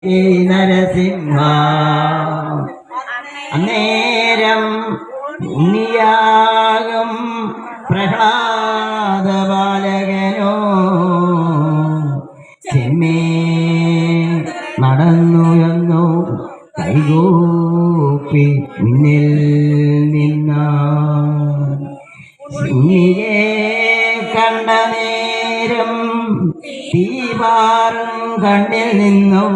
നരസിംഹ അന്നേരം ഉണ്ണിയാകും പ്രഹ്ലാദ ബാലകനോ ചെമ്മേ നടന്നു എന്നു കൈകൂപ്പി മുന്നിൽ നിന്ന ഉണ്ണിയെ കണ്ട നേരം തീവാറും കണ്ണിൽ നിന്നും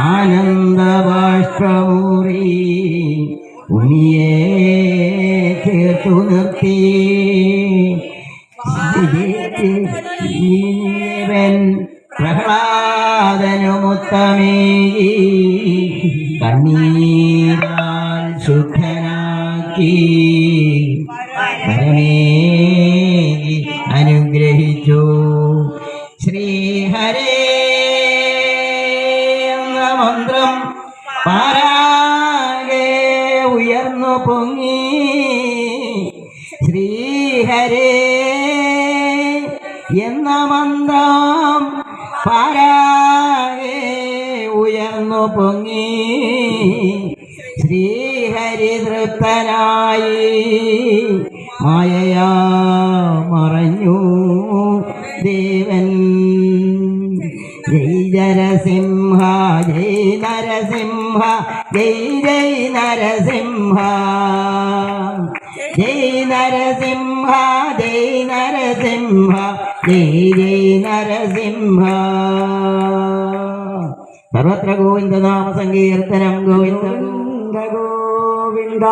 ആനന്ദബാഷ്പമൂറി ഉണ്ണിയെ ചേർത്തു നിർത്തി പ്രഹ്ലാദനുമുത്തമേ കണ്ണീരാൽ ശുദ്ധനാക്കി പരമേ അനുഗ്രഹിച്ചു. ശ്രീഹരേ എന്ന മന്ത്രം പാരാകെ ഉയർന്നു പൊങ്ങി. ശ്രീഹരേ എന്ന മന്ത്രം പാരാകെ ഉയർന്നു പൊങ്ങി. ശ്രീഹരി തൃപ്തനായി മായയാ മറഞ്ഞു ദേവൻ. ജയ് നരസിംഹ ജയ് നരസിംഹ ജയ് ജയ് നരസിംഹ ജയ് നരസിംഹ ജയ് നരസിംഹ ജയ് ജയ് നരസിംഹ. സർവത്ര ഗോവിന്ദനാമ സങ്കീർത്തനം. ഗോവിന്ദ ഗോവിന്ദ.